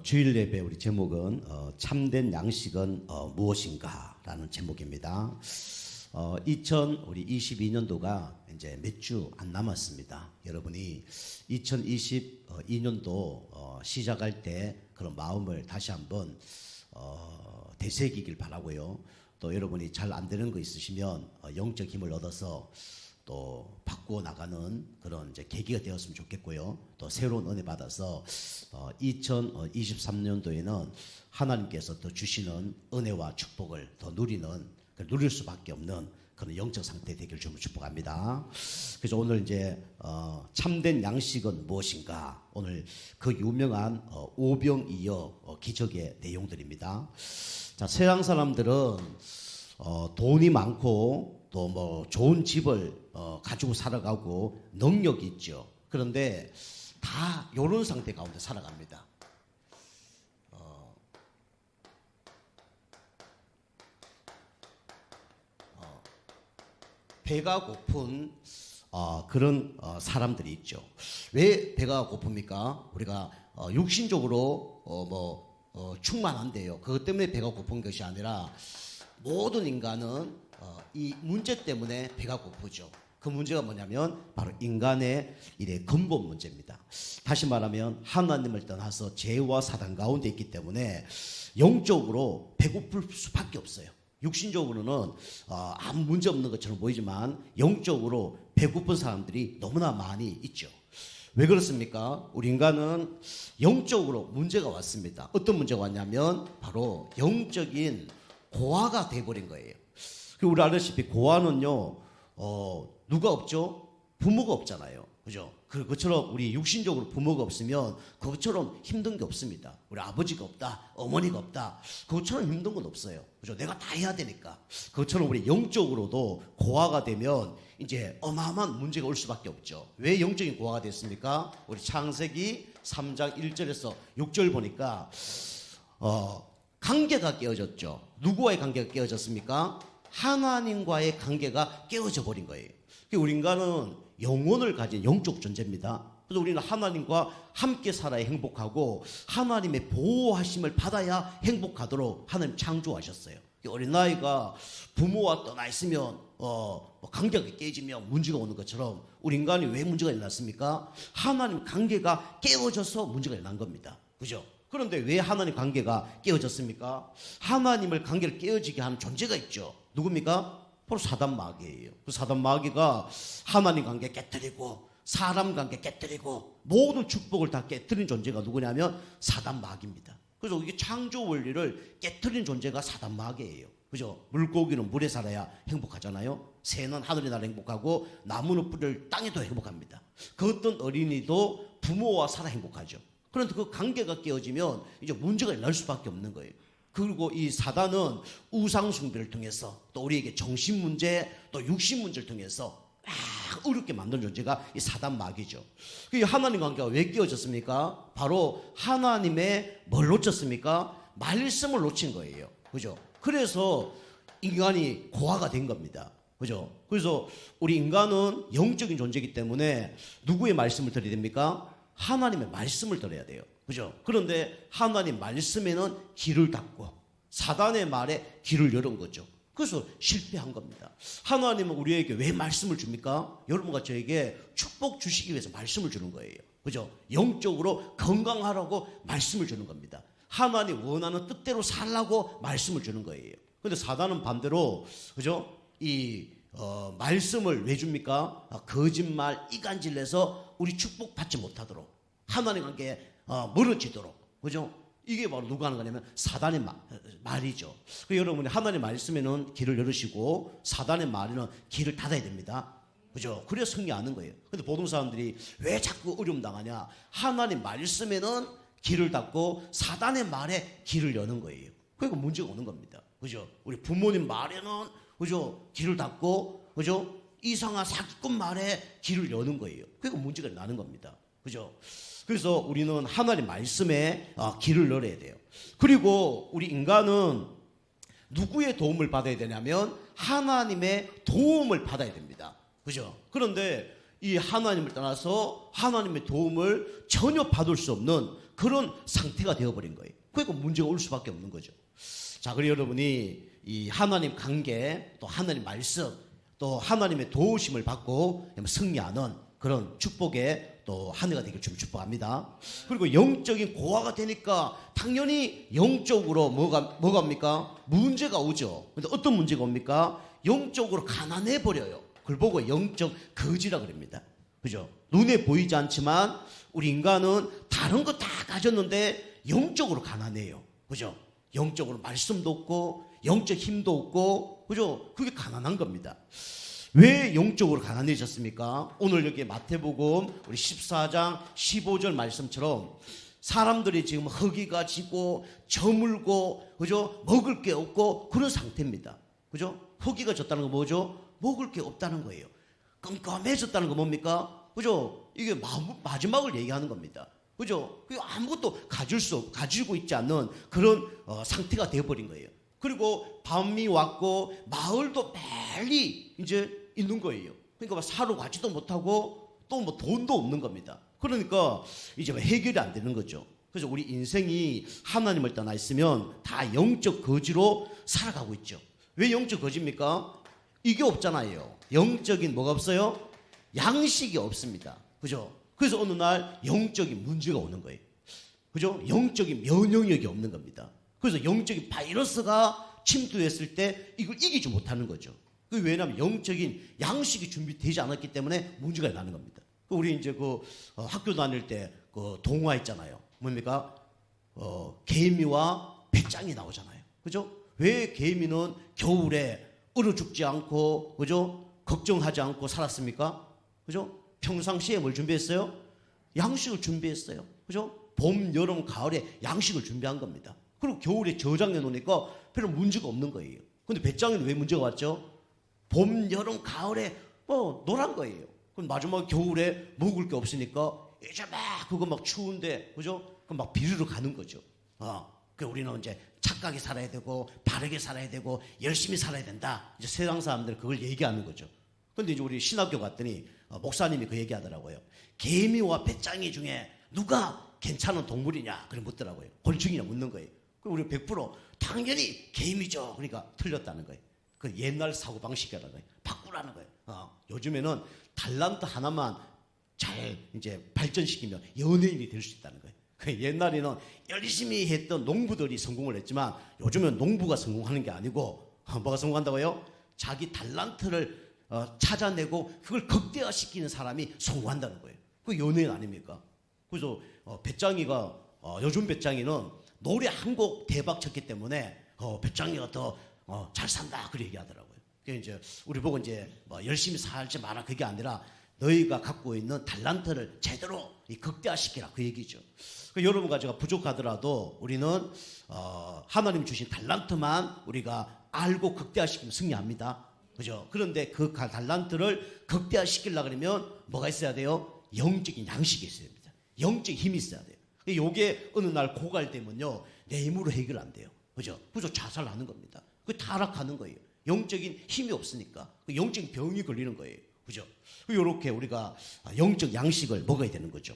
주일 예배 우리 제목은 참된 양식은 무엇인가 라는 제목입니다. 2022년도가 이제 몇 주 안 남았습니다. 여러분이 2022년도 시작할 때 그런 마음을 다시 한번 되새기길 바라고요. 또 여러분이 잘 안 되는 거 있으시면 영적 힘을 얻어서 또 바꾸어 나가는 그런 이제 계기가 되었으면 좋겠고요. 또 새로운 은혜 받아서 2023년도에는 하나님께서 더 주시는 은혜와 축복을 더 누릴 수밖에 없는 그런 영적 상태 되기를 좀 축복합니다. 그래서 오늘 이제 참된 양식은 무엇인가? 오늘 그 유명한 오병이어 기적의 내용들입니다. 자, 서양 사람들은 돈이 많고 또 뭐 좋은 집을 가지고 살아가고 능력이 있죠. 그런데 다 이런 상태 가운데 살아갑니다. 배가 고픈 그런 사람들이 있죠. 왜 배가 고픕니까? 우리가 육신적으로 충만한데요. 그것 때문에 배가 고픈 것이 아니라 모든 인간은 이 문제 때문에 배가 고프죠. 그 문제가 뭐냐면 바로 인간의 일의 근본 문제입니다. 다시 말하면 하나님을 떠나서 죄와 사단 가운데 있기 때문에 영적으로 배고플 수밖에 없어요. 육신적으로는 아무 문제 없는 것처럼 보이지만 영적으로 배고픈 사람들이 너무나 많이 있죠. 왜 그렇습니까? 우리 인간은 영적으로 문제가 왔습니다. 어떤 문제가 왔냐면 바로 영적인 고아가 돼버린 거예요. 우리 알다시피 고아는요 누가 없죠? 부모가 없잖아요. 그죠? 그것처럼 우리 육신적으로 부모가 없으면 그것처럼 힘든 게 없습니다. 우리 아버지가 없다, 어머니가 없다, 그것처럼 힘든 건 없어요. 그죠? 내가 다 해야 되니까. 그것처럼 우리 영적으로도 고아가 되면 이제 어마어마한 문제가 올 수밖에 없죠. 왜 영적인 고아가 됐습니까? 우리 창세기 3장 1절에서 6절 보니까 관계가 깨어졌죠. 누구와의 관계가 깨어졌습니까? 하나님과의 관계가 깨어져 버린 거예요. 우리 인간은 영혼을 가진 영적 존재입니다. 그래서 우리는 하나님과 함께 살아야 행복하고 하나님의 보호하심을 받아야 행복하도록 하나님 창조하셨어요. 어린아이가 부모와 떠나 있으면 관계가 깨지면 문제가 오는 것처럼 우리 인간이 왜 문제가 일어났습니까? 하나님 관계가 깨어져서 문제가 일어난 겁니다. 그죠? 그런데 왜 하나님 관계가 깨어졌습니까? 하나님을 관계를 깨어지게 하는 존재가 있죠. 누굽니까? 바로 사단 마귀예요. 그 사단 마귀가 하나님 관계 깨뜨리고 사람 관계 깨뜨리고 모든 축복을 다 깨뜨린 존재가 누구냐면 사단 마귀입니다. 그래서 이게 창조 원리를 깨뜨린 존재가 사단 마귀예요. 그죠? 물고기는 물에 살아야 행복하잖아요. 새는 하늘에 날아 행복하고 나무는 뿌리를 땅에 둬 행복합니다. 그 어떤 어린이도 부모와 살아 행복하죠. 그런데 그 관계가 깨어지면 이제 문제가 날 수밖에 없는 거예요. 그리고 이 사단은 우상 숭배를 통해서 또 우리에게 정신 문제 또 육신 문제를 통해서 어렵게 만든 존재가 이 사단 마귀죠. 그 하나님 관계가 왜 깨어졌습니까? 바로 하나님의 뭘 놓쳤습니까? 말씀을 놓친 거예요. 그죠? 그래서 인간이 고아가 된 겁니다. 그죠? 그래서 우리 인간은 영적인 존재이기 때문에 누구의 말씀을 들어야 됩니까? 하나님의 말씀을 들어야 돼요. 그죠? 그런데 하나님 말씀에는 귀를 닫고 사단의 말에 귀를 열은 거죠. 그래서 실패한 겁니다. 하나님은 우리에게 왜 말씀을 줍니까? 여러분과 저에게 축복 주시기 위해서 말씀을 주는 거예요. 그죠? 영적으로 건강하라고 말씀을 주는 겁니다. 하나님 원하는 뜻대로 살라고 말씀을 주는 거예요. 그런데 사단은 반대로 그죠? 말씀을 왜 줍니까? 거짓말, 이간질 내서 우리 축복 받지 못하도록 하나님 관계에 멀어지도록. 그죠? 이게 바로 누가 하는 거냐면 사단의 말이죠. 여러분이 하나님 말씀에는 길을 열으시고 사단의 말에는 길을 닫아야 됩니다. 그죠? 그래야 승리하는 거예요. 근데 보통 사람들이 왜 자꾸 어려움 당하냐? 하나님 말씀에는 길을 닫고 사단의 말에 길을 여는 거예요. 그러니까 문제가 오는 겁니다. 그죠? 우리 부모님 말에는 그죠? 길을 닫고 그죠? 이상한 사기꾼 말에 길을 여는 거예요. 그러니까 문제가 나는 겁니다. 그죠? 그래서 우리는 하나님 말씀에 길을 열어야 돼요. 그리고 우리 인간은 누구의 도움을 받아야 되냐면 하나님의 도움을 받아야 됩니다. 그죠? 그런데 이 하나님을 떠나서 하나님의 도움을 전혀 받을 수 없는 그런 상태가 되어버린 거예요. 그러니까 문제가 올 수밖에 없는 거죠. 자, 그리고 여러분이 이 하나님 관계, 또 하나님 말씀, 또 하나님의 도우심을 받고 승리하는 그런 축복의 또 한 해가 되길 축복합니다. 그리고 영적인 고아가 되니까 당연히 영적으로 뭐갑니까? 문제가 오죠. 근데 어떤 문제가 옵니까? 영적으로 가난해 버려요. 그걸 보고 영적 거지라 그럽니다. 그죠? 눈에 보이지 않지만 우리 인간은 다른 거 다 가졌는데 영적으로 가난해요. 그죠? 영적으로 말씀도 없고 영적 힘도 없고, 그죠? 그게 가난한 겁니다. 왜 영적으로 가난해졌습니까? 오늘 여기 마태복음 우리 14장 15절 말씀처럼 사람들이 지금 허기가 지고 저물고, 그죠? 먹을 게 없고 그런 상태입니다. 그죠? 허기가 졌다는 건 뭐죠? 먹을 게 없다는 거예요. 깜깜해졌다는 건 뭡니까? 그죠? 이게 마지막을 얘기하는 겁니다. 그죠? 아무것도 가지고 있지 않는 그런 상태가 되어버린 거예요. 그리고 밤이 왔고 마을도 빨리 이제 있는 거예요. 그러니까 사러 가지도 못하고 또 뭐 돈도 없는 겁니다. 그러니까 이제 해결이 안 되는 거죠. 그래서 우리 인생이 하나님을 떠나 있으면 다 영적 거지로 살아가고 있죠. 왜 영적 거지입니까? 이게 없잖아요. 영적인 뭐가 없어요? 양식이 없습니다. 그죠? 그래서 어느 날 영적인 문제가 오는 거예요. 그죠? 영적인 면역력이 없는 겁니다. 그래서 영적인 바이러스가 침투했을 때 이걸 이기지 못하는 거죠. 왜냐하면 영적인 양식이 준비되지 않았기 때문에 문제가 나는 겁니다. 우리 이제 학교 다닐 때 동화 있잖아요. 뭡니까? 개미와 배짱이 나오잖아요. 그죠? 왜 개미는 겨울에 얼어 죽지 않고, 그죠? 걱정하지 않고 살았습니까? 그죠? 평상시에 뭘 준비했어요? 양식을 준비했어요. 그죠? 봄, 여름, 가을에 양식을 준비한 겁니다. 그리고 겨울에 저장해 놓으니까 별로 문제가 없는 거예요. 근데 배짱이는 왜 문제가 왔죠? 봄, 여름, 가을에 노란 거예요. 그럼 마지막 겨울에 먹을 게 없으니까 이제 그거 추운데, 그죠? 그럼 비르르 가는 거죠. 그 우리는 이제 착하게 살아야 되고 바르게 살아야 되고 열심히 살아야 된다. 이제 세상 사람들은 그걸 얘기하는 거죠. 근데 이제 우리 신학교 갔더니 목사님이 그 얘기하더라고요. 개미와 배짱이 중에 누가 괜찮은 동물이냐? 그래 묻더라고요. 곤충이냐 묻는 거예요. 그럼 우리 100% 당연히 개미죠. 그러니까 틀렸다는 거예요. 그 옛날 사고방식이라는 거예요. 바꾸라는 거예요. 요즘에는 달란트 하나만 잘 이제 발전시키면 연예인이 될 수 있다는 거예요. 옛날에는 열심히 했던 농부들이 성공을 했지만 요즘은 농부가 성공하는 게 아니고 뭐가 성공한다고요? 자기 달란트를 찾아내고 그걸 극대화시키는 사람이 성공한다는 거예요. 그 연예인 아닙니까? 그래서 배짱이가 요즘 배짱이는 노래 한 곡 대박 쳤기 때문에 배짱이가 더 잘 산다 그렇게 얘기하더라고요. 그러니까 이제 우리 보고 이제 열심히 살지 마라 그게 아니라 너희가 갖고 있는 달란트를 제대로 극대화시키라 그 얘기죠. 여러분과 제가 부족하더라도 우리는 하나님 주신 달란트만 우리가 알고 극대화시키면 승리합니다. 그죠? 그런데 그 달란트를 극대화시키려고 그러면 뭐가 있어야 돼요? 영적인 양식이 있어야 됩니다. 영적인 힘이 있어야 돼요. 이게 어느 날 고갈되면요 내 힘으로 해결 안 돼요. 그죠? 그래서 자살하는 겁니다. 그 타락하는 거예요. 영적인 힘이 없으니까 영적인 병이 걸리는 거예요. 그죠? 이렇게 우리가 영적 양식을 먹어야 되는 거죠.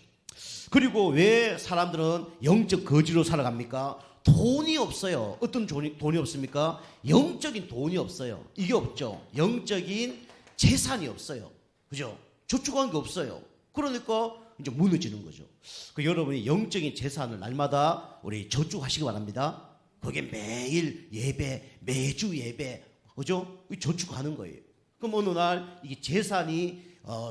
그리고 왜 사람들은 영적 거지로 살아갑니까? 돈이 없어요. 어떤 돈이 없습니까? 영적인 돈이 없어요. 이게 없죠. 영적인 재산이 없어요. 그죠? 저축한 게 없어요. 그러니까 이제 무너지는 거죠. 여러분이 영적인 재산을 날마다 우리 저축하시기 바랍니다. 그게 매일 예배, 매주 예배, 그죠? 저축하는 거예요. 그럼 어느 날 이게 재산이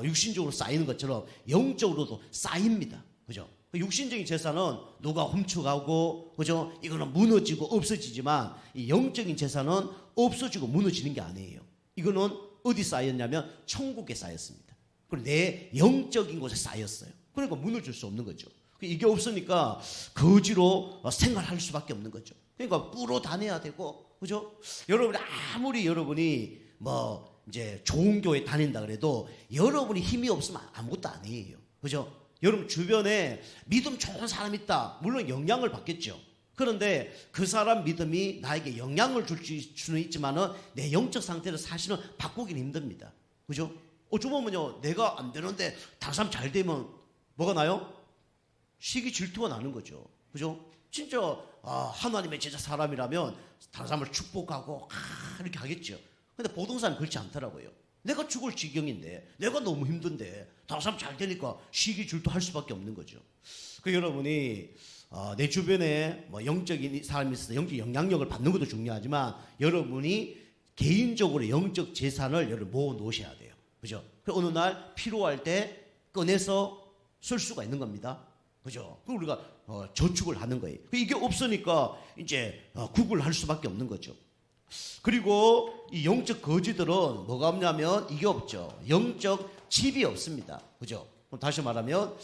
육신적으로 쌓이는 것처럼 영적으로도 쌓입니다. 그죠? 육신적인 재산은 누가 훔쳐가고, 그죠? 이거는 무너지고 없어지지만 이 영적인 재산은 없어지고 무너지는 게 아니에요. 이거는 어디 쌓였냐면 천국에 쌓였습니다. 그리고 내 영적인 곳에 쌓였어요. 그러니까 무너질 수 없는 거죠. 이게 없으니까 거지로 생활할 수밖에 없는 거죠. 그러니까 꾸러 다녀야 되고, 그죠? 아무리 여러분이 이제 좋은 교회 다닌다 그래도 여러분이 힘이 없으면 아무것도 아니에요. 그죠? 여러분 주변에 믿음 좋은 사람 있다. 물론 영향을 받겠죠. 그런데 그 사람 믿음이 나에게 영향을 줄 수는 있지만은 내 영적 상태를 사실은 바꾸긴 힘듭니다. 그죠? 어쩌 보면요, 내가 안 되는데 다른 사람 잘 되면 뭐가 나요? 시기 질투가 나는 거죠. 그죠? 진짜 하나님의 제자 사람이라면 다른 사람을 축복하고 이렇게 하겠죠. 근데 보통 사람은 그렇지 않더라고요. 내가 죽을 지경인데, 내가 너무 힘든데 다른 사람 잘 되니까 시기 질투할 수밖에 없는 거죠. 그 여러분이 내 주변에 뭐 영적인 사람이 있어서 영적 영향력을 받는 것도 중요하지만 여러분이 개인적으로 영적 재산을 여러분 모아 놓으셔야 돼요. 그죠? 어느 날 필요할 때 꺼내서 쓸 수가 있는 겁니다. 그죠? 그럼 우리가 저축을 하는 거예요. 이게 없으니까 이제 구걸할 수밖에 없는 거죠. 그리고 이 영적 거지들은 뭐가 없냐면 이게 없죠. 영적 집이 없습니다. 그죠? 그럼 다시 말하면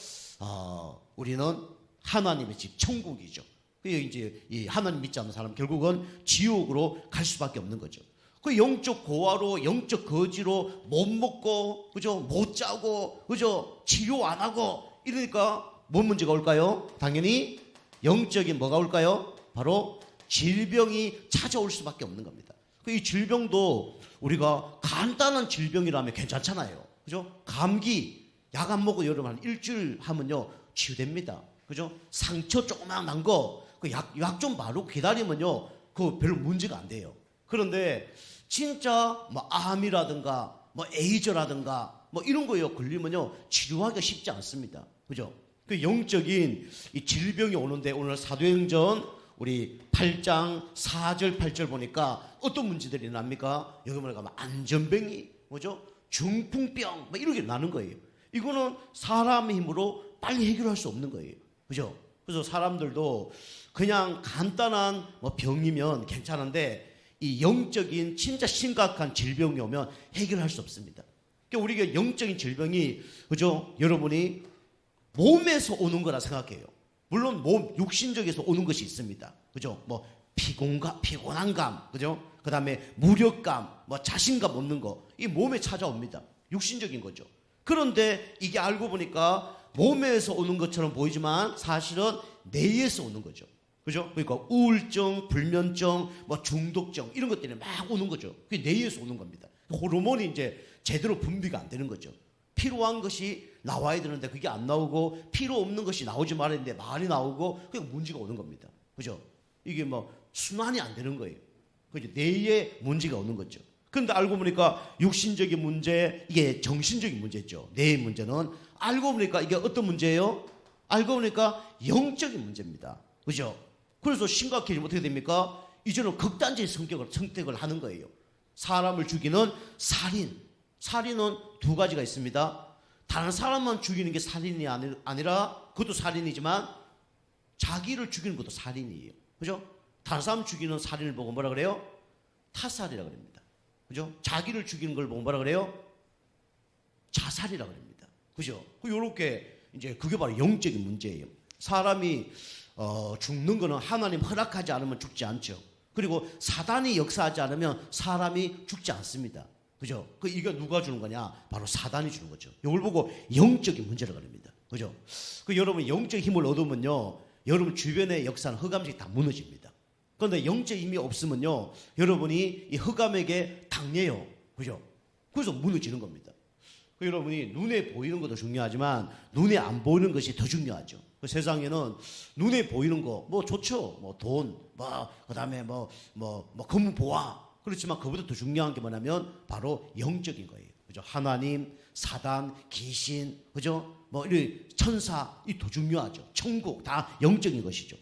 우리는 하나님의 집, 천국이죠. 그게 이제 이 하나님 믿지 않는 사람 결국은 지옥으로 갈 수밖에 없는 거죠. 그 영적 고아로, 영적 거지로 못 먹고, 그죠? 못 자고, 그죠? 치료 안 하고 이러니까 뭔 문제가 올까요? 당연히 영적인 뭐가 올까요? 바로 질병이 찾아올 수밖에 없는 겁니다. 이 질병도 우리가 간단한 질병이라면 괜찮잖아요. 그죠? 감기, 약 안 먹고 여러분 한 일주일 하면요, 치유됩니다. 그죠? 상처 조그만 난 거, 그 약 좀 바르고 기다리면요, 그거 별로 문제가 안 돼요. 그런데 진짜 뭐 암이라든가 뭐 에이즈라든가 뭐 이런 거에 걸리면요, 치료하기가 쉽지 않습니다. 그죠? 그 영적인 이 질병이 오는데 오늘 사도행전 우리 8장 4절 8절 보니까 어떤 문제들이 납니까? 여기 보니까 안전병이 뭐죠? 중풍병 뭐 이렇게 나는 거예요. 이거는 사람의 힘으로 빨리 해결할 수 없는 거예요. 그죠? 그래서 사람들도 그냥 간단한 뭐 병이면 괜찮은데 이 영적인 진짜 심각한 질병이 오면 해결할 수 없습니다. 그러니까 우리가 영적인 질병이 그죠? 여러분이 몸에서 오는 거라 생각해요. 물론 몸 육신적에서 오는 것이 있습니다. 그죠? 뭐 피곤한 감, 그죠? 그다음에 무력감, 뭐 자신감 없는 거, 이 몸에 찾아옵니다. 육신적인 거죠. 그런데 이게 알고 보니까 몸에서 오는 것처럼 보이지만 사실은 뇌에서 오는 거죠. 그죠? 그러니까 우울증, 불면증, 뭐 중독증 이런 것들이 막 오는 거죠. 그게 뇌에서 오는 겁니다. 호르몬이 이제 제대로 분비가 안 되는 거죠. 필요한 것이 나와야 되는데 그게 안 나오고 필요 없는 것이 나오지 말았는데 많이 나오고 그게 문제가 오는 겁니다. 그죠? 이게 뭐 순환이 안 되는 거예요. 그죠? 뇌에 문제가 오는 거죠. 그런데 알고 보니까 육신적인 문제, 이게 정신적인 문제죠. 뇌의 문제는 알고 보니까 이게 어떤 문제예요? 알고 보니까 영적인 문제입니다. 그죠? 그래서 심각해지면 어떻게 됩니까? 이제는 극단적인 선택을 하는 거예요. 사람을 죽이는 살인. 살인은 두 가지가 있습니다. 다른 사람만 죽이는 게 살인이 아니라 그것도 살인이지만 자기를 죽이는 것도 살인이에요. 그죠? 다른 사람 죽이는 살인을 보고 뭐라 그래요? 타살이라고 합니다. 그죠? 자기를 죽이는 걸 보고 뭐라 그래요? 자살이라고 합니다. 그죠? 요렇게 이제 그게 바로 영적인 문제예요. 사람이 죽는 거는 하나님 허락하지 않으면 죽지 않죠. 그리고 사단이 역사하지 않으면 사람이 죽지 않습니다. 그죠? 이거 누가 주는 거냐? 바로 사단이 주는 거죠. 이걸 보고 영적인 문제라고 합니다. 그죠? 여러분 영적 힘을 얻으면요, 여러분 주변의 역사는 흑암색이 다 무너집니다. 그런데 영적 힘이 없으면요, 여러분이 이 흑암에게 당해요. 그죠? 그래서 무너지는 겁니다. 여러분이 눈에 보이는 것도 중요하지만 눈에 안 보이는 것이 더 중요하죠. 세상에는 눈에 보이는 거 뭐 좋죠. 뭐 돈, 뭐 그다음에 뭐 건물 보아. 그렇지만 그보다 더 중요한 게 뭐냐면 바로 영적인 거예요. 그죠? 하나님, 사단, 귀신, 그죠? 뭐 이 천사, 이 더 중요하죠. 천국 다 영적인 것이죠.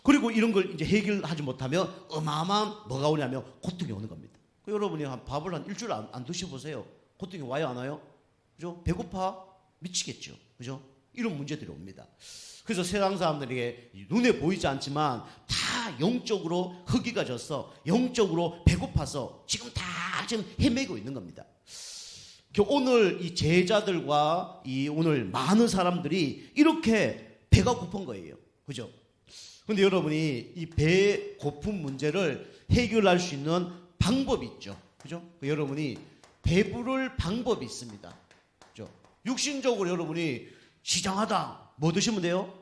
그리고 이런 걸 이제 해결하지 못하면 어마어마한 뭐가 오냐면 고통이 오는 겁니다. 여러분이 밥을 한 일주일 안 드셔보세요. 고통이 와요, 안 와요? 그죠? 배고파 미치겠죠. 그죠? 이런 문제들이 옵니다. 그래서 세상 사람들에게 눈에 보이지 않지만 다 영적으로 허기가 져서 영적으로 배고파서 지금 헤매고 있는 겁니다. 오늘 이 제자들과 오늘 많은 사람들이 이렇게 배가 고픈 거예요. 그죠? 근데 여러분이 이 배 고픈 문제를 해결할 수 있는 방법이 있죠. 그죠? 여러분이 배부를 방법이 있습니다. 그죠? 육신적으로 여러분이 시장하다 뭐 드시면 돼요?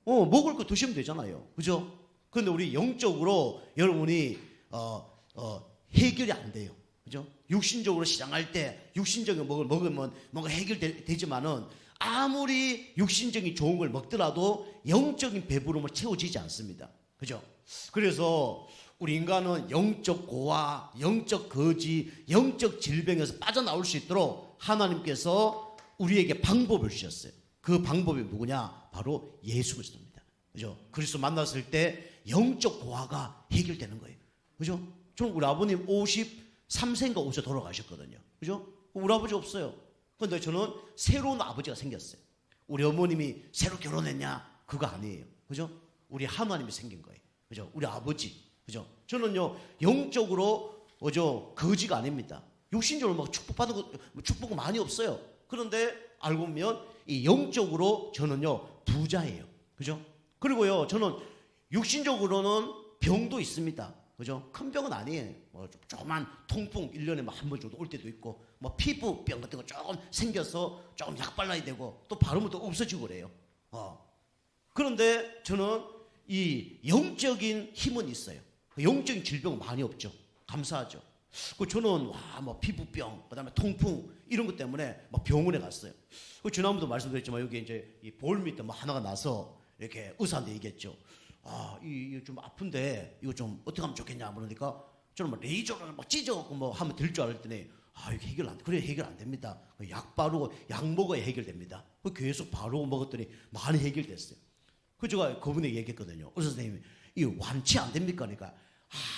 먹을 거 드시면 되잖아요. 그죠? 근데 우리 영적으로 여러분이 해결이 안 돼요. 그죠? 육신적으로 시장할 때 육신적인 걸 먹으면 뭔가 해결되지만은 아무리 육신적인 좋은 걸 먹더라도 영적인 배부름을 채워지지 않습니다. 그죠? 그래서 우리 인간은 영적 고아, 영적 거지, 영적 질병에서 빠져나올 수 있도록 하나님께서 우리에게 방법을 주셨어요. 그 방법이 누구냐? 바로 예수 그리스도입니다. 그죠? 그리스도 만났을 때 영적 고아가 해결되는 거예요. 그죠? 저는 우리 아버님 53세인가 50세 돌아가셨거든요. 그죠? 우리 아버지 없어요. 그런데 저는 새로운 아버지가 생겼어요. 우리 어머님이 새로 결혼했냐? 그거 아니에요. 그죠? 우리 하나님이 생긴 거예요. 그죠? 우리 아버지. 그죠? 저는요, 영적으로, 거지가 아닙니다. 육신적으로 막 축복은 많이 없어요. 그런데 알고 보면 이 영적으로 저는요, 부자예요. 그죠? 그리고요, 저는 육신적으로는 병도 있습니다. 그죠? 큰 병은 아니에요. 조그만 통풍 1년에 한 번 정도 올 때도 있고, 피부병 같은 거 조금 생겨서 조금 약 발라야 되고, 또 바르면 또 없어지고 그래요. 그런데 저는 이 영적인 힘은 있어요. 영적인 질병은 많이 없죠. 감사하죠. 저는 피부병, 그다음에 통풍 이런 것 때문에 병원에 갔어요. 지난번도 말씀드렸지만 여기 이제 이 볼 밑에 하나가 나서 이렇게 의사한테 얘기했죠. 이거 좀 아픈데 이거 좀 어떻게 하면 좋겠냐 그러니까 저는 레이저를 찢어갖고 하면 될 줄 알았더니 이거 해결 안 됩니다. 약 바르고 약 먹어야 해결됩니다. 계속 바르고 먹었더니 많이 해결됐어요. 제가 그분에게 얘기했거든요. 의사 선생님이 이 완치 안 됩니까? 그러니까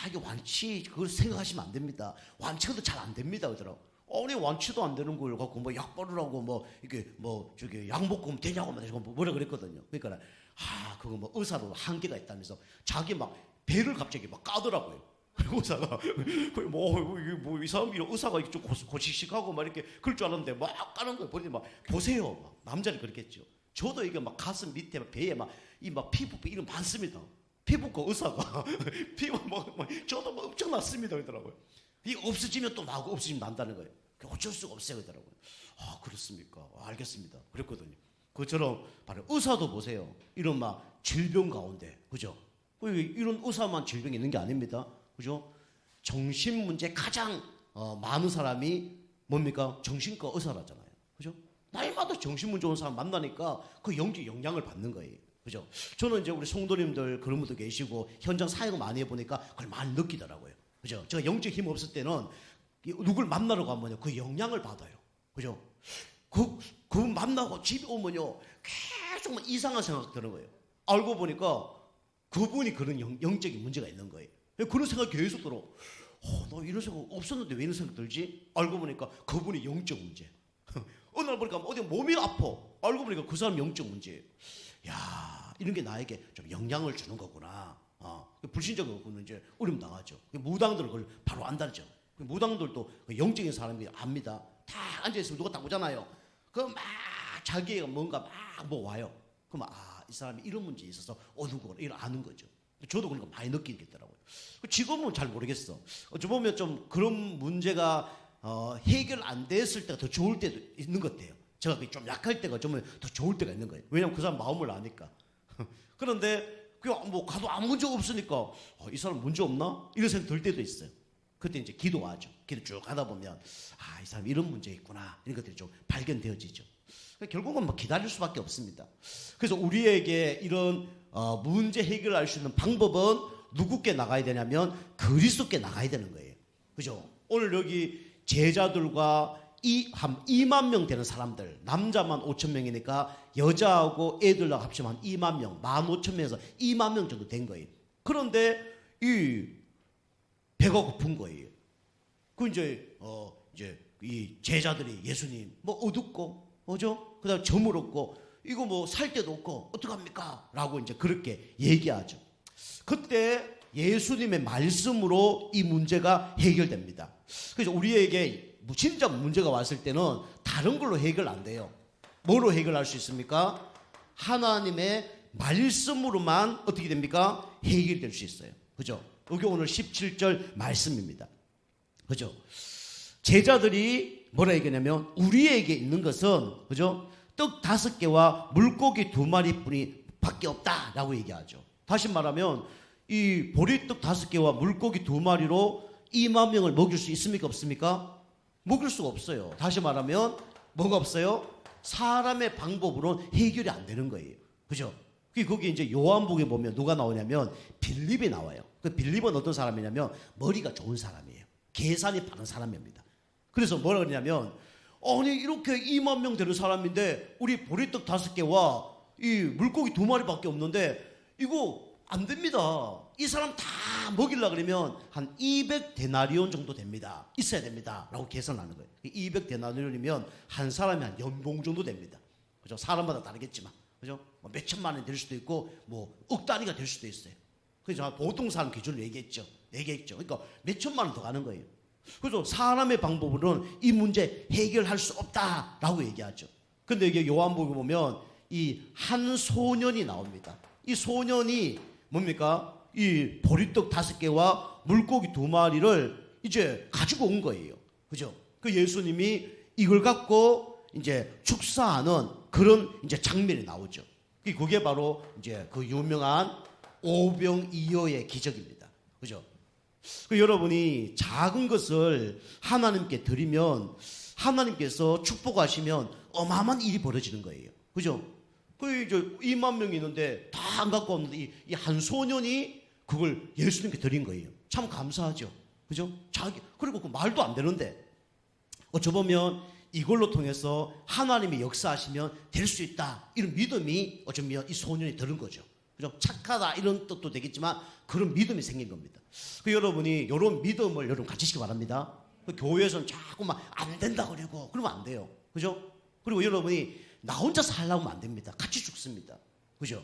이게 완치 그걸 생각하시면 안 됩니다. 완치도 잘 안 됩니다. 그러더라고. 아니 완치도 안 되는 걸 갖고 약 바르라고 이게 약 먹고 되냐고 뭐라 그랬거든요. 그러니까 그거 의사로 한계가 있다면서 자기 배를 갑자기 까더라고요. 의사가 이 사람이 의사가 좀 고식식하고 이렇게 그럴 줄 알았는데 까는 거예요. 보니 보세요. 남자를 그랬겠죠. 저도 이게 가슴 밑에 배에 이 피부병 이런 많습니다. 피부과 의사가 피부 저도 엄청 났습니다 그러더라고요. 이게 없어지면 또 나고 없어지면 난다는 거예요. 어쩔 수가 없어요 그러더라고요. 그렇습니까? 알겠습니다. 그랬거든요. 그처럼 바로 의사도 보세요. 이런 질병 가운데 그죠? 이런 의사만 질병이 있는 게 아닙니다. 그죠? 정신 문제 가장 많은 사람이 뭡니까? 정신과 의사라잖아요. 그죠? 날마다 정신 문제 온 사람 만나니까 그 영적 영향을 받는 거예요. 그죠? 저는 이제 우리 성도님들 그런 분도 계시고 현장 사역을 많이 해보니까 그걸 많이 느끼더라고요. 그죠? 제가 영적 힘 없을 때는 누굴 만나러 가면요 그 영향을 받아요. 그죠? 그분 만나고 집에 오면요 계속 이상한 생각 드는 거예요. 알고 보니까 그분이 그런 영적인 문제가 있는 거예요. 그런 생각이 계속 들어. 나 이런 생각 없었는데 왜 이런 생각 들지? 알고 보니까 그분이 영적 문제. 어느 날 보니까 어디 몸이 아파. 알고 보니까 그 사람 영적 문제예요. 야, 이런 게 나에게 좀 영향을 주는 거구나. 불신자는 이제 어려움 당하죠. 무당들은 그걸 바로 안다죠. 무당들도 영적인 사람이 압니다. 다 앉아있으면 누가 딱 오잖아요. 자기가 뭔가 와요. 그럼 이 사람이 이런 문제에 있어서 어두고 이런 아는 거죠. 저도 그런 거 많이 느끼겠더라고요. 지금은 잘 모르겠어. 어찌 보면 좀 그런 문제가 해결 안 됐을 때가 더 좋을 때도 있는 것 같아요. 제가 좀 약할 때가 좀 더 좋을 때가 있는 거예요. 왜냐하면 그 사람 마음을 아니까. 그런데 가도 아무 문제 없으니까 이 사람 문제 없나? 이런 생각 들 때도 있어요. 그때 이제 기도하죠. 기도 쭉 하다 보면 이 사람 이런 문제 있구나. 이런 것들이 좀 발견되어지죠. 결국은 기다릴 수밖에 없습니다. 그래서 우리에게 이런 문제 해결할 수 있는 방법은 누구께 나가야 되냐면 그리스도께 나가야 되는 거예요. 그죠? 오늘 여기 제자들과 2만 명 되는 사람들, 남자만 5천 명이니까 여자하고 애들하고 합치면 한 2만 명, 15,000명에서 2만 명 정도 된 거예요. 그런데 이 배가 고픈 거예요. 이제 이 제자들이 예수님 어둡고 그죠? 그다음 점을 없고 이거 살 데도 없고 어떡합니까? 라고 이제 그렇게 얘기하죠. 그때 예수님의 말씀으로 이 문제가 해결됩니다. 그래서 우리에게 진짜 문제가 왔을 때는 다른 걸로 해결 안 돼요. 뭐로 해결할 수 있습니까? 하나님의 말씀으로만 어떻게 됩니까? 해결될 수 있어요. 그죠? 여기 오늘 17절 말씀입니다. 그죠? 제자들이 뭐라 얘기하냐면 우리에게 있는 것은 그죠? 떡 5개와 물고기 2마리뿐이 밖에 없다라고 얘기하죠. 다시 말하면 이 보리떡 5개와 물고기 2마리로 2만 명을 먹일 수 있습니까? 없습니까? 먹일 수가 없어요. 다시 말하면 뭐가 없어요? 사람의 방법으로는 해결이 안 되는 거예요. 그죠? 거기 이제 요한복음에 보면 누가 나오냐면 빌립이 나와요. 그 빌립은 어떤 사람이냐면 머리가 좋은 사람이에요. 계산이 바른 사람입니다. 그래서 뭐라 그러냐면 아니 이렇게 2만 명 되는 사람인데 우리 보리떡 5개와 이 물고기 2마리밖에 없는데 이거 안 됩니다. 이 사람 다 먹이려고 그러면 한 200데나리온 정도 됩니다. 있어야 됩니다. 라고 계산하는 거예요. 200데나리온이면 한 사람이 한 연봉 정도 됩니다. 그죠? 사람마다 다르겠지만. 그죠? 뭐 몇천만 원이 될 수도 있고 뭐 억 단위가 될 수도 있어요. 그래서 보통 사람 기준으로 얘기했죠. 그러니까 몇천만 원 더 가는 거예요. 그래서 사람의 방법으로는 이 문제 해결할 수 없다라고 얘기하죠. 근데 이게 요한복음에 보면 이 한 소년이 나옵니다. 이 소년이 뭡니까? 이 보리떡 5개와 물고기 2마리를 이제 가지고 온 거예요. 그죠? 그 예수님이 이걸 갖고 이제 축사하는 그런 이제 장면이 나오죠. 그게 바로 이제 그 유명한 오병이어의 기적입니다. 그죠? 여러분이 작은 것을 하나님께 드리면 하나님께서 축복하시면 어마어마한 일이 벌어지는 거예요. 그죠? 이제 2만 명이 있는데 다 안 갖고 왔는데 이 한 소년이 그걸 예수님께 드린 거예요. 참 감사하죠. 그죠? 그리고 그 말도 안 되는데 어쩌보면 이걸로 통해서 하나님이 역사하시면 될 수 있다. 이런 믿음이 어쩌면 이 소년이 들은 거죠. 그죠? 착하다 이런 뜻도 되겠지만 그런 믿음이 생긴 겁니다. 여러분이 이런 믿음을 여러분 가지시기 바랍니다. 교회에서는 자꾸 막 안 된다 그러고 그러면 안 돼요. 그죠? 그리고 여러분이 나 혼자 살려면 안 됩니다. 같이 죽습니다. 그죠?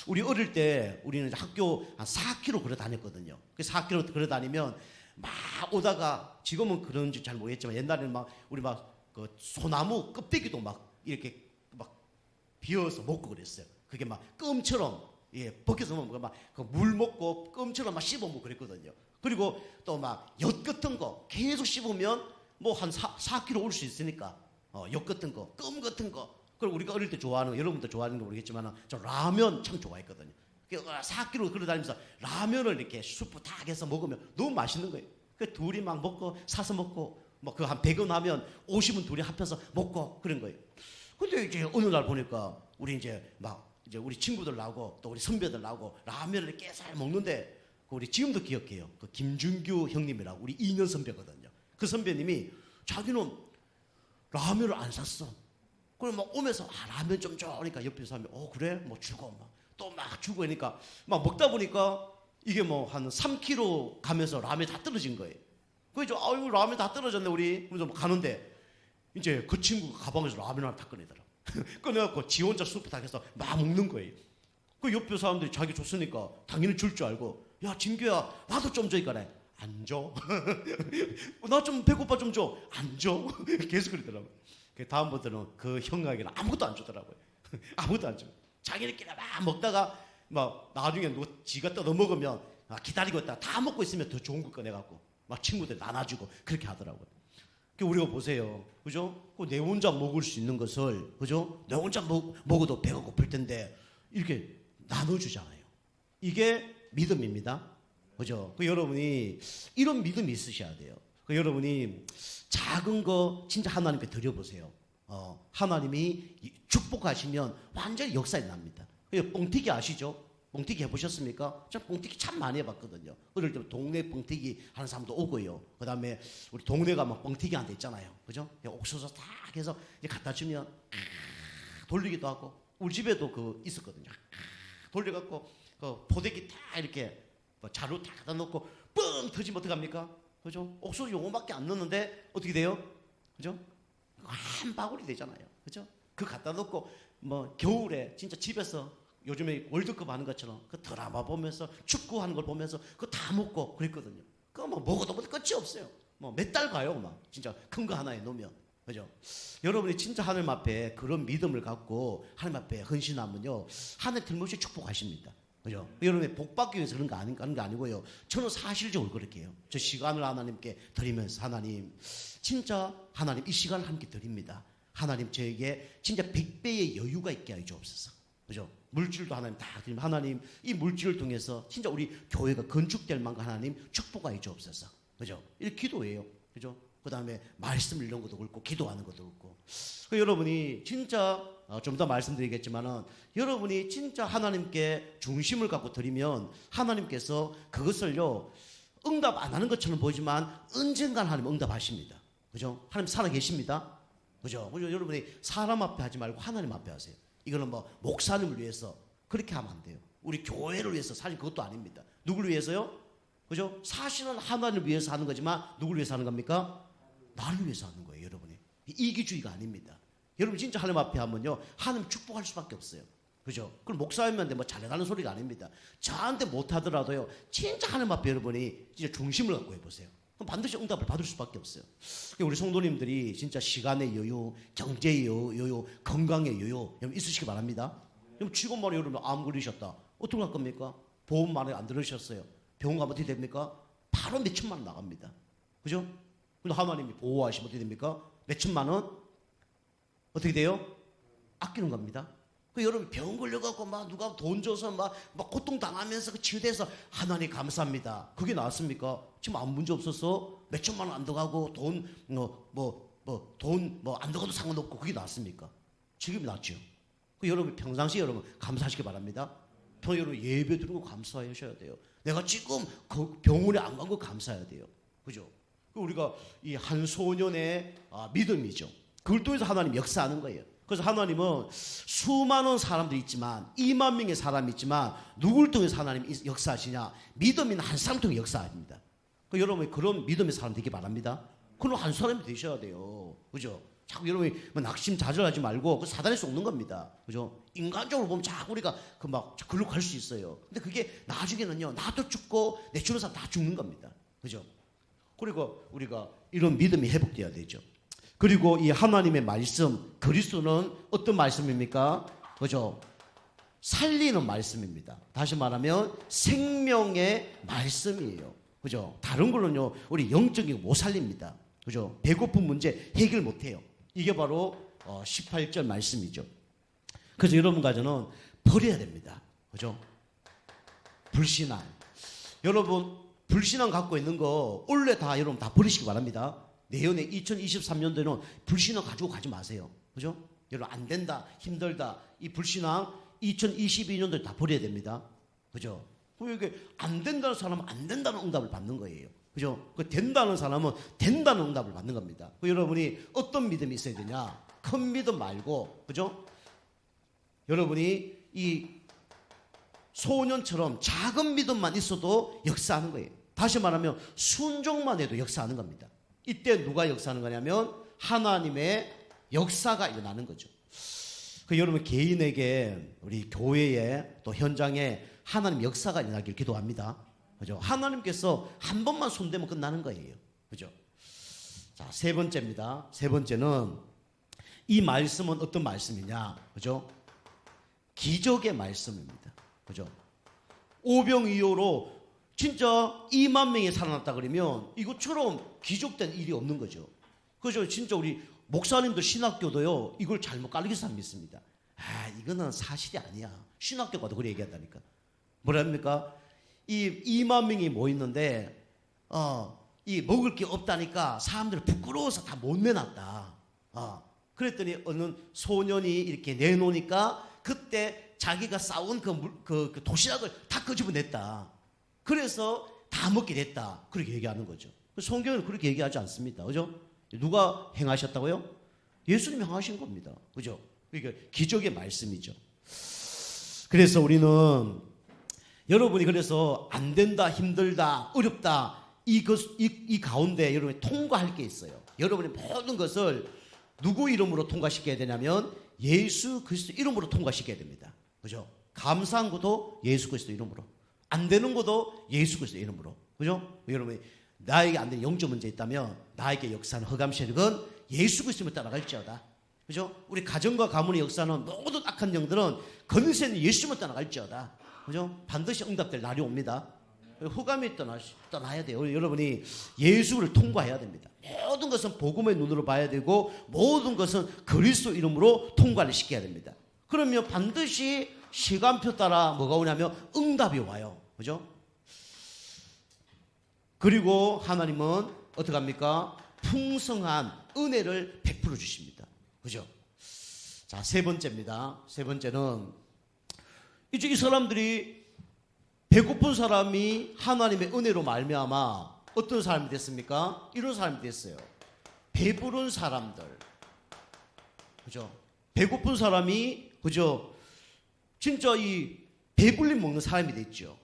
우리 어릴 때 우리는 학교 한 4km 걸어 다녔거든요. 4km 걸어 다니면 막 오다가 지금은 그런지 잘 모르겠지만 옛날에는 막 우리 막 그 소나무 껍데기도 막 이렇게 막 비어서 먹고 그랬어요. 그게 막 껌처럼 벗겨서 먹으면 막 물 먹고 껌처럼 막 씹어 먹고 그랬거든요. 그리고 또 막 엿 같은 거 계속 씹으면 뭐 한 4kg 올 수 있으니까 엿 같은 거, 껌 같은 거. 그리고 우리가 어릴 때 좋아하는 거, 여러분도 좋아하는 거 모르겠지만 저 라면 참 좋아했거든요. 4kg 걸어다니면서 라면을 이렇게 수프 딱 해서 먹으면 너무 맛있는 거예요. 둘이 막 먹고 사서 먹고 뭐 그 한 100원 하면 50원 둘이 합해서 먹고 그런 거예요. 근데 이제 어느 날 보니까 우리 이제 우리 친구들 나오고 또 우리 선배들 나오고 라면을 이렇게 잘 먹는데 우리 지금도 기억해요. 그 김준규 형님이라고 우리 2년 선배거든요. 그 선배님이 자기는 라면을 안 샀어. 그럼 막 오면서 라면 좀 줘. 그러니까 옆에 사람이 그래? 뭐 주고 또 막 주고 하니까 막 먹다 보니까 이게 뭐 한 3kg 가면서 라면이 다 떨어진 거예요. 그래서 아이고 라면 다 떨어졌네 우리. 그래서 가는데 이제 그 친구가 가방에서 라면 하나 다 꺼내더라. 꺼내갖고 지 혼자 수프 다 해서 막 먹는 거예요. 그 옆에 사람들이 자기 줬으니까 당연히 줄 줄 알고 야 진규야 나도 좀 줘. 이거래. 안 줘. 나 좀 배고파 좀 줘. 안 줘. 계속 그러더라고요. 다음부터는 그 형에게는 아무것도 안 주더라고요. 아무것도 안 줘. 자기네끼리 막 먹다가 막 나중에 누가 지가 뜯어 먹으면 기다리고 있다가 다 먹고 있으면 더 좋은 거 꺼내갖고 막 친구들 나눠주고 그렇게 하더라고요. 우리가 보세요. 그죠? 내 혼자 먹을 수 있는 것을, 그죠? 내 혼자 먹어도 배가 고플 텐데 이렇게 나눠주잖아요. 이게 믿음입니다. 그죠? 여러분이 이런 믿음이 있으셔야 돼요. 여러분이 작은 거 진짜 하나님께 드려보세요. 하나님이 축복하시면 완전히 역사에 납니다. 뻥튀기 아시죠? 뻥튀기 해보셨습니까? 저 뻥튀기 참 많이 해봤거든요. 어릴 때 동네 뻥튀기 하는 사람도 오고요. 그 다음에 우리 동네가 막 뻥튀기 하는 데 있잖아요. 그죠? 옥수수 딱 해서 갖다 주면 돌리기도 하고 우리 집에도 그 있었거든요. 돌려갖고 그 포대기 딱 이렇게 자루 딱 갖다 놓고 뻥 터지면 어떡합니까? 그죠? 옥수수 요거밖에 안 넣는데 어떻게 돼요? 그죠? 한 바구니 되잖아요. 그죠? 그 갖다 놓고 뭐 겨울에 진짜 집에서 요즘에 월드컵 하는 것처럼 그 드라마 보면서 축구하는 걸 보면서 그거 다 먹고 그랬거든요. 그거 뭐 먹어도 끝이 없어요. 뭐 몇 달 가요, 막 진짜 큰 거 하나에 놓으면. 그죠? 여러분이 진짜 하나님 앞에 그런 믿음을 갖고 하나님 앞에 헌신하면요, 하나님 틀림없이 축복하십니다. 그죠? 여러분이 복 받기 위해서 그런 거 아니고요. 저는 사실적으로 그렇게 해요. 저 시간을 하나님께 드리면서 하나님, 진짜 하나님 이 시간을 함께 드립니다. 하나님 저에게 진짜 100배의 여유가 있게 하여 주옵소서. 그죠? 물질도 하나님 다 드리면 하나님 이 물질을 통해서 진짜 우리 교회가 건축될 만큼 하나님 축복하여 주옵소서. 그죠? 이 기도예요. 그죠? 그 다음에 말씀 읽는 것도 그렇고 기도하는 것도 그렇고. 여러분이 진짜 좀 더 말씀드리겠지만은 여러분이 진짜 하나님께 중심을 갖고 드리면 하나님께서 그것을요 응답 안 하는 것처럼 보이지만 언젠간 하나님 응답하십니다. 그죠? 하나님 살아 계십니다. 그죠? 그죠? 여러분이 사람 앞에 하지 말고 하나님 앞에 하세요. 이거는 뭐 목사님을 위해서 그렇게 하면 안 돼요. 우리 교회를 위해서 사실 그것도 아닙니다. 누구를 위해서요? 그죠? 사실은 하나님을 위해서 하는 거지만 누구를 위해서 하는 겁니까? 나를 위해서 하는 거예요, 여러분이. 이기주의가 아닙니다. 여러분 진짜 하나님 앞에 하면요 하나님 축복할 수밖에 없어요. 그죠? 그럼 목사님한테 뭐 잘해가는 소리가 아닙니다. 저한테 못하더라도요 진짜 하나님 앞에 여러분이 진짜 중심을 갖고 해보세요. 그럼 반드시 응답을 받을 수밖에 없어요. 우리 성도님들이 진짜 시간의 여유, 경제의 여유, 건강의 여유 여러분 있으시기 바랍니다. 그럼 지금만에 여러분 암 걸리셨다. 어떻게 할 겁니까? 보험 만에 안 들으셨어요. 병원 가면 어떻게 됩니까? 바로 몇 천만 원 나갑니다. 그죠? 근데 하나님이 보호하시면 어떻게 됩니까? 몇 천만 원? 어떻게 돼요? 아끼는 겁니다. 그 여러분 병 걸려갖고 막 누가 돈 줘서 막 고통 당하면서 그 치유돼서 하나님 감사합니다. 그게 나왔습니까? 지금 아무 문제 없어서 몇 천만 원 안 들어가고 돈 안 들어가도 상관없고 그게 나왔습니까? 지금이 낫죠. 그 여러분 평상시에 여러분 감사하시기 바랍니다. 여러분 예배 드리고 감사하셔야 돼요. 내가 지금 그 병원에 안 간 거 감사해야 돼요. 그죠? 우리가 이 한 소년의 믿음이죠. 그걸 통해서 하나님 역사하는 거예요. 그래서 하나님은 수많은 사람들이 있지만 2만 명의 사람이 있지만 누굴 통해서 하나님이 역사하시냐? 믿음 있는 한 사람 통해 역사합니다. 그 여러분이 그런 믿음의 사람 되기 바랍니다. 그럼 한 사람이 되셔야 돼요. 그죠? 자꾸 여러분이 뭐 낙심자절하지 말고 그 사단에 속는 겁니다. 그죠? 인간적으로 보면 자꾸 우리가 글로 갈 수 있어요. 근데 그게 나중에는요 나도 죽고 내 주는 사람 다 죽는 겁니다. 그죠? 그리고 우리가 이런 믿음이 회복돼야 되죠. 그리고 이 하나님의 말씀, 그리스도는 어떤 말씀입니까? 그죠? 살리는 말씀입니다. 다시 말하면 생명의 말씀이에요. 그죠? 다른 걸로는요, 우리 영적인 거 못 살립니다. 그죠? 배고픈 문제 해결 못 해요. 이게 바로 18절 말씀이죠. 그래서 여러분과 저는 버려야 됩니다. 그죠? 불신앙. 여러분, 불신앙 갖고 있는 거 원래 다 여러분 다 버리시기 바랍니다. 내년에 2023년도에는 불신앙 가지고 가지 마세요. 그죠? 여러분 안 된다, 힘들다. 이 불신앙 2022년도에 다 버려야 됩니다. 그죠? 이게 안 된다는 사람은 안 된다는 응답을 받는 거예요. 그죠? 그 된다는 사람은 된다는 응답을 받는 겁니다. 여러분이 어떤 믿음이 있어야 되냐? 큰 믿음 말고, 그죠? 여러분이 이 소년처럼 작은 믿음만 있어도 역사하는 거예요. 다시 말하면 순종만 해도 역사하는 겁니다. 이때 누가 역사하는 거냐면 하나님의 역사가 일어나는 거죠. 그 여러분 개인에게 우리 교회에 또 현장에 하나님 역사가 일어나길 기도합니다. 그죠? 하나님께서 한 번만 손대면 끝나는 거예요. 그죠? 자, 세 번째입니다. 세 번째는 이 말씀은 어떤 말씀이냐? 그죠? 기적의 말씀입니다. 그죠? 오병이어로 진짜 2만 명이 살아났다 그러면 이것처럼 기적된 일이 없는 거죠. 그죠? 진짜 우리 목사님도 신학교도요, 이걸 잘못 가르쳐서 믿습니다. 이거는 사실이 아니야. 신학교가도 그렇게 얘기한다니까. 뭐랍니까? 이 2만 명이 모였는데, 이 먹을 게 없다니까 사람들이 부끄러워서 다 못 내놨다. 그랬더니 어느 소년이 이렇게 내놓으니까 그때 자기가 싸운 그 도시락을 다 끄집어냈다. 그래서 다 먹게 됐다. 그렇게 얘기하는 거죠. 성경은 그렇게 얘기하지 않습니다. 그죠? 누가 행하셨다고요? 예수님이 행하신 겁니다. 그죠? 그러니까 기적의 말씀이죠. 그래서 우리는 여러분이 그래서 안 된다, 힘들다, 어렵다 이 가운데 여러분이 통과할 게 있어요. 여러분이 모든 것을 누구 이름으로 통과시켜야 되냐면 예수 그리스도 이름으로 통과시켜야 됩니다. 그죠? 감사한 것도 예수 그리스도 이름으로. 안 되는 것도 예수 그리스도 이름으로. 그죠? 여러분이 나에게 안 되는 영적 문제 있다면 나에게 역사는 흑암 세력은 예수 그리스도를 따라갈지어다. 그죠? 우리 가정과 가문의 역사는 모든 악한 영들은 건세는 예수님을 따라갈지어다. 그죠? 반드시 응답될 날이 옵니다. 흑암이 떠나야 돼요. 여러분이 예수를 통과해야 됩니다. 모든 것은 복음의 눈으로 봐야 되고 모든 것은 그리스도 이름으로 통과를 시켜야 됩니다. 그러면 반드시 시간표 따라 뭐가 오냐면 응답이 와요. 그죠? 그리고 하나님은 어떻게 합니까? 풍성한 은혜를 베풀어 주십니다. 그죠? 자, 세 번째입니다. 세 번째는 이제 이 사람들이 배고픈 사람이 하나님의 은혜로 말미암아 어떤 사람이 됐습니까? 이런 사람이 됐어요. 배부른 사람들. 그죠? 배고픈 사람이, 그죠? 진짜 이 배불리 먹는 사람이 됐죠.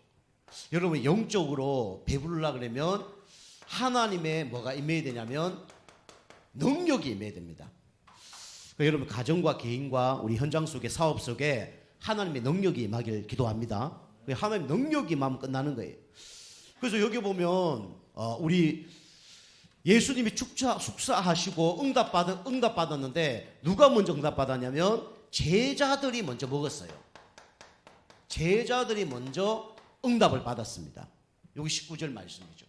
여러분, 영적으로 배부르려고 그러면 하나님의 뭐가 임해야 되냐면 능력이 임해야 됩니다. 그러니까 여러분, 가정과 개인과 우리 현장 속에, 사업 속에 하나님의 능력이 임하길 기도합니다. 하나님의 능력이 임하면 끝나는 거예요. 그래서 여기 보면 우리 예수님이 축사하시고 응답받았는데 누가 먼저 응답받았냐면 제자들이 먼저 먹었어요. 제자들이 먼저 응답을 받았습니다. 여기 19절 말씀이죠.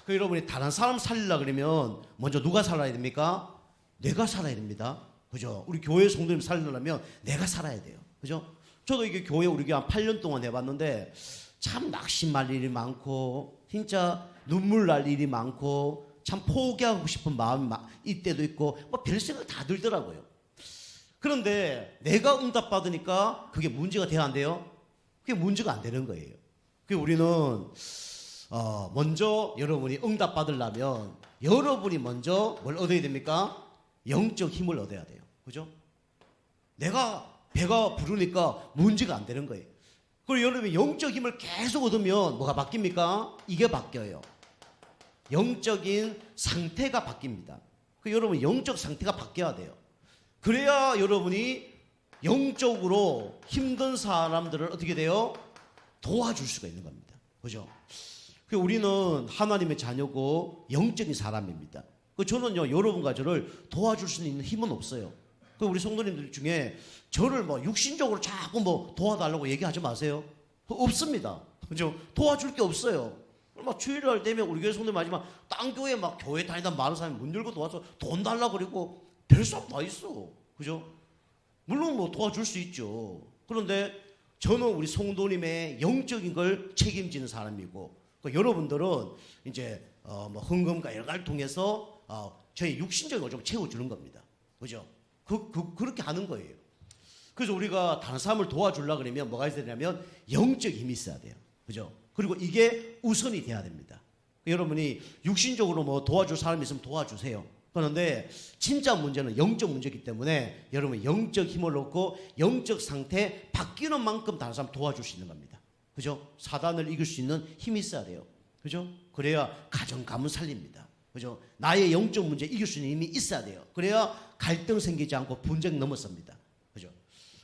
그 여러분이 다른 사람 살리려고 그러면 먼저 누가 살아야 됩니까? 내가 살아야 됩니다. 그죠? 우리 교회 성도님 살리려면 내가 살아야 돼요. 그죠? 저도 이게 교회 우리 교회 한 8년 동안 해봤는데 참 낙심할 일이 많고 진짜 눈물 날 일이 많고 참 포기하고 싶은 마음이 이때도 있고 뭐 별 생각 다 들더라고요. 그런데 내가 응답받으니까 그게 문제가 돼야 안 돼요? 그게 문제가 안 되는 거예요. 그래서 우리는 먼저 여러분이 응답받으려면 여러분이 먼저 뭘 얻어야 됩니까? 영적 힘을 얻어야 돼요. 그죠? 내가 배가 부르니까 문제가 안 되는 거예요. 그리고 여러분이 영적 힘을 계속 얻으면 뭐가 바뀝니까? 이게 바뀌어요. 영적인 상태가 바뀝니다. 그 여러분 영적 상태가 바뀌어야 돼요. 그래야 여러분이 영적으로 힘든 사람들을 어떻게 돼요? 도와줄 수가 있는 겁니다. 그죠? 우리는 하나님의 자녀고 영적인 사람입니다. 저는요, 여러분과 저를 도와줄 수 있는 힘은 없어요. 우리 성도님들 중에 저를 뭐 육신적으로 자꾸 뭐 도와달라고 얘기하지 마세요. 없습니다. 그죠? 도와줄 게 없어요. 막 주일날 되면 우리 교회 성도님 하지만 딴 교회 막 교회 다니다 많은 사람이 문 열고 도와서 돈 달라고 그러고 별 수 다 있어. 그죠? 물론 뭐 도와줄 수 있죠. 그런데 저는 우리 성도님의 영적인 걸 책임지는 사람이고 여러분들은 이제 뭐 헌금과 여러 가지를 통해서 저희 육신적인 걸 좀 채워주는 겁니다. 그죠? 그렇게 하는 거예요. 그래서 우리가 다른 사람을 도와주려고 그러면 뭐가 있어야 되냐면 영적 힘이 있어야 돼요. 그죠? 그리고 이게 우선이 돼야 됩니다. 여러분이 육신적으로 뭐 도와줄 사람이 있으면 도와주세요. 그런데 진짜 문제는 영적 문제이기 때문에 여러분 영적 힘을 얻고 영적 상태 바뀌는 만큼 다른 사람 도와줄 수 있는 겁니다. 그죠? 사단을 이길 수 있는 힘이 있어야 돼요. 그죠? 그래야 가정 가문 살립니다. 그죠? 나의 영적 문제 이길 수 있는 힘이 있어야 돼요. 그래야 갈등 생기지 않고 분쟁 넘어섭니다. 그죠?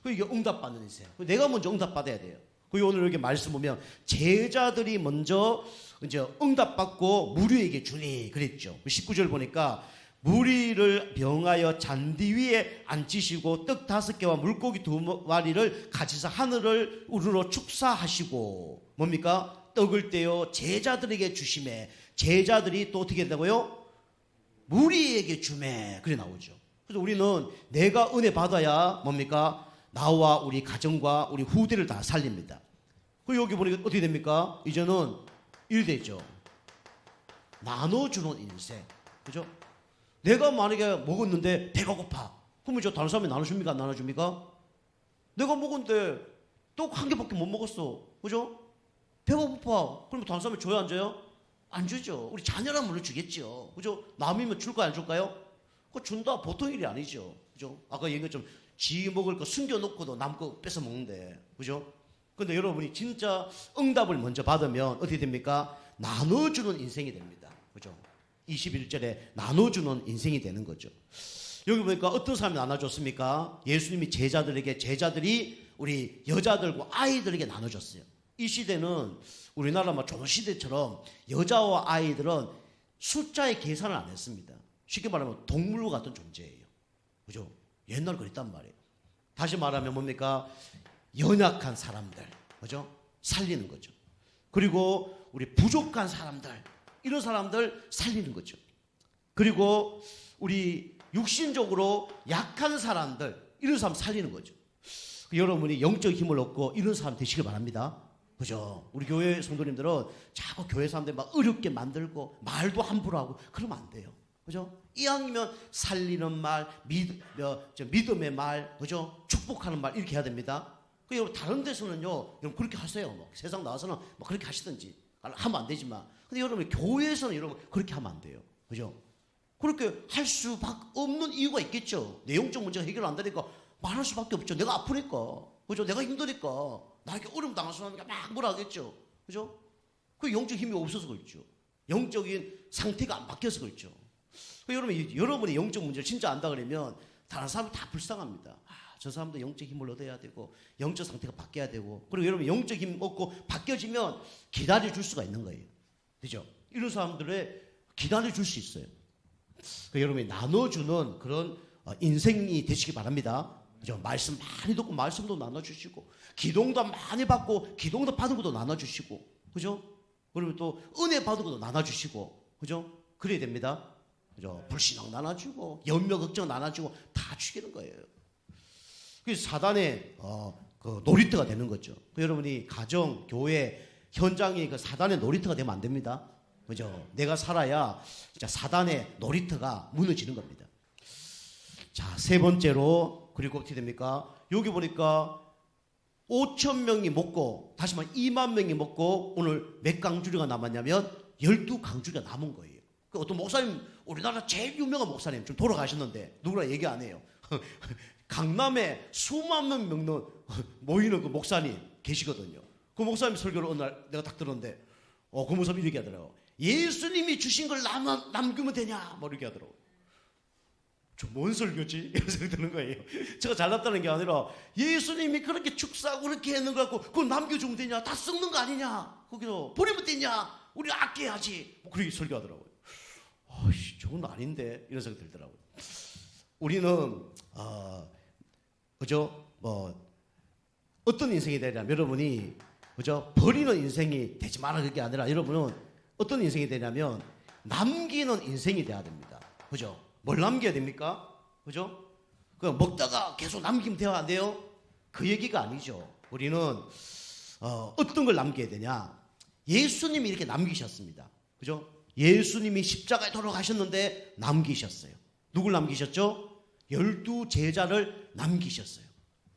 이게 응답받는 인생. 내가 먼저 응답받아야 돼요. 오늘 이렇게 말씀 보면 제자들이 먼저 이제 응답받고 무리에게 주니 그랬죠. 19절 보니까 무리를 병하여 잔디 위에 앉히시고 떡 5개와 물고기 2마리를 가지사 하늘을 우러러 축사하시고 뭡니까? 떡을 떼어 제자들에게 주심에 제자들이 또 어떻게 된다고요? 무리에게 주매 그래 나오죠. 그래서 우리는 내가 은혜 받아야 뭡니까? 나와 우리 가정과 우리 후대를 다 살립니다. 그리고 여기 보니까 어떻게 됩니까? 이제는 일되죠. 나눠주는 인생. 그죠? 내가 만약에 먹었는데 배가 고파. 그러면 저 다른 사람이 나눠줍니까? 안 나눠줍니까? 내가 먹었는데 떡 1개밖에 못 먹었어. 그죠? 배가 고파. 그러면 다른 사람이 줘야 안 줘요? 안 주죠. 우리 자녀라면 물론 주겠죠. 그죠? 남이면 줄까요? 안 줄까요? 그거 준다. 보통 일이 아니죠. 그죠? 아까 얘기한 것처럼 지 먹을 거 숨겨놓고도 남 거 뺏어 먹는데. 그죠? 근데 여러분이 진짜 응답을 먼저 받으면 어떻게 됩니까? 나눠주는 인생이 됩니다. 그죠? 21절에 나눠주는 인생이 되는 거죠. 여기 보니까 어떤 사람이 나눠줬습니까? 예수님이 제자들이 우리 여자들과 아이들에게 나눠줬어요. 이 시대는 우리나라 조선시대처럼 여자와 아이들은 숫자의 계산을 안 했습니다. 쉽게 말하면 동물과 같은 존재예요. 그죠? 옛날 그랬단 말이에요. 다시 말하면 뭡니까? 연약한 사람들, 그죠? 살리는 거죠. 그리고 우리 부족한 사람들, 이런 사람들 살리는 거죠. 그리고 우리 육신적으로 약한 사람들, 이런 사람 살리는 거죠. 여러분이 영적 힘을 얻고 이런 사람 되시길 바랍니다. 그죠? 우리 교회 성도님들은 자꾸 교회 사람들 막 어렵게 만들고 말도 함부로 하고 그러면 안 돼요. 그죠? 이왕이면 살리는 말, 믿음의 말, 그죠? 축복하는 말 이렇게 해야 됩니다. 그 여러분 다른 데서는요, 여러분 그렇게 하세요. 뭐 세상 나와서는 뭐 그렇게 하시든지 하면 안 되지만, 근데 여러분 교회에서는 여러분 그렇게 하면 안 돼요. 그죠? 그렇게 할 수밖에 없는 이유가 있겠죠. 내용적 문제가 해결 안 되니까 말할 수밖에 없죠. 내가 아프니까, 그죠? 내가 힘드니까 나에게 어려움 당한 사람이니까 막 뭐라 하겠죠. 그죠? 그 영적 힘이 없어서 그렇죠. 영적인 상태가 안 바뀌어서 그렇죠. 여러분이 영적 문제를 진짜 안다 그러면 다른 사람이 다 불쌍합니다. 저 사람도 영적 힘을 얻어야 되고 영적 상태가 바뀌어야 되고, 그리고 여러분 영적 힘 얻고 바뀌어지면 기다려줄 수가 있는 거예요. 그죠? 이런 사람들의 기다려줄 수 있어요. 여러분이 나눠주는 그런 인생이 되시기 바랍니다. 그죠? 말씀 많이 듣고 말씀도 나눠주시고, 기도도 많이 받고 기도도 받은 것도 나눠주시고, 그죠? 그리고 또 은혜 받은 것도 나눠주시고, 그죠? 그래야 됩니다. 그죠? 불신앙 나눠주고 연명 걱정 나눠주고 다 죽이는 거예요. 그래서 사단의 그 놀이터가 되는 거죠. 여러분이 가정, 교회, 현장이 그 사단의 놀이터가 되면 안 됩니다. 그죠? 내가 살아야 진짜 사단의 놀이터가 무너지는 겁니다. 자, 세 번째로, 그리고 어떻게 됩니까? 여기 보니까 5,000명이 먹고, 다시 말해 2만 명이 먹고, 오늘 몇 강주리가 남았냐면 12강주리가 남은 거예요. 그 어떤 목사님, 우리나라 제일 유명한 목사님 좀 돌아가셨는데 누구나 얘기 안 해요. 강남에 수만 명 먹는 모이는 그 목사님 계시거든요. 그 목사님 설교를 어느 날 내가 딱 들었는데, 그 목사님이 이렇게 하더라고. 예수님이 주신 걸 남기면 되냐? 뭐 이렇게 하더라고. 저 뭔 설교지? 이런 생각이 드는 거예요. 제가 잘났다는 게 아니라 예수님이 그렇게 축사하고 그렇게 했는 거 갖고 그걸 남겨주면 되냐? 다 썩는 거 아니냐? 거기서 버리면 되냐? 우리 아껴야지. 뭐 그렇게 설교하더라고요. 저건 아닌데 이런 생각이 들더라고요. 우리는 그죠? 뭐 어떤 인생이 되냐면, 여러분이 그죠? 버리는 인생이 되지 마라 그게 아니라, 여러분은 어떤 인생이 되냐면 남기는 인생이 돼야 됩니다. 그죠? 뭘 남겨야 됩니까? 그죠? 그 먹다가 계속 남기면 돼야 안 돼요? 그 얘기가 아니죠. 우리는 어떤 걸 남겨야 되냐? 예수님이 이렇게 남기셨습니다. 그죠? 예수님이 십자가에 돌아가셨는데 남기셨어요. 누굴 남기셨죠? 12 제자를 남기셨어요.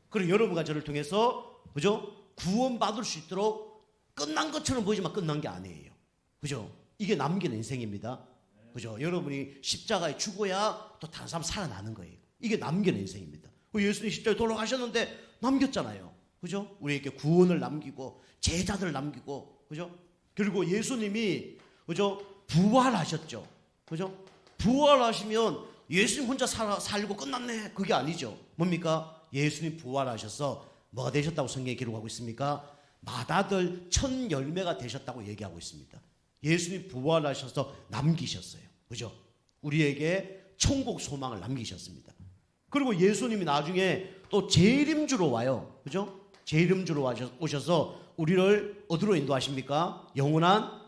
그리고 여러분과 저를 통해서, 그죠? 구원받을 수 있도록 끝난 것처럼 보이지만 끝난 게 아니에요. 그죠? 이게 남기는 인생입니다. 그죠? 여러분이 십자가에 죽어야 또 다른 사람 살아나는 거예요. 이게 남기는 인생입니다. 예수님 십자가에 돌아가셨는데 남겼잖아요. 그죠? 우리에게 구원을 남기고 제자들을 남기고, 그죠? 그리고 예수님이, 그죠? 부활하셨죠. 그죠? 부활하시면 예수님 혼자 살고 끝났네. 그게 아니죠. 뭡니까? 예수님 부활하셔서 뭐가 되셨다고 성경에 기록하고 있습니까? 맏아들 1000열매가 되셨다고 얘기하고 있습니다. 예수님 부활하셔서 남기셨어요. 그죠? 우리에게 천국 소망을 남기셨습니다. 그리고 예수님이 나중에 또 재림주로 와요. 그죠? 재림주로 오셔서 우리를 어디로 인도하십니까? 영원한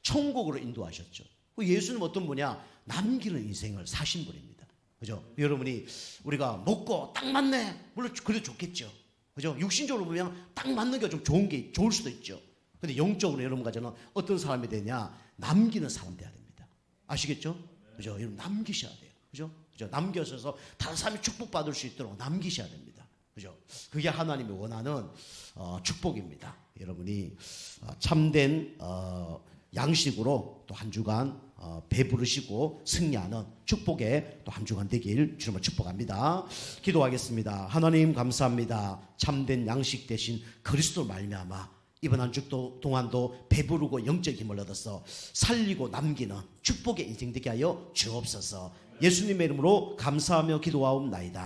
천국으로 인도하셨죠. 예수님 어떤 분이냐? 남기는 인생을 사신 분입니다. 그죠? 여러분이 우리가 먹고 딱 맞네. 물론 그래도 좋겠죠. 그죠? 육신적으로 보면 딱 맞는 게 좀 좋을 수도 있죠. 근데 영적으로 여러분과 저는 어떤 사람이 되냐? 남기는 사람 돼야 됩니다. 아시겠죠? 그죠? 여러분 남기셔야 돼요. 그죠? 그죠? 남겨서 다른 사람이 축복받을 수 있도록 남기셔야 됩니다. 그죠? 그게 하나님이 원하는 축복입니다. 여러분이 참된 양식으로 또 한 주간 배부르시고 승리하는 축복의 또 한 주간 되길 주님을 축복합니다. 기도하겠습니다. 하나님 감사합니다. 참된 양식 대신 그리스도로 말미암아 이번 한 주 동안도 배부르고 영적 힘을 얻어서 살리고 남기는 축복의 인생 되게 하여 주옵소서. 예수님의 이름으로 감사하며 기도하옵나이다.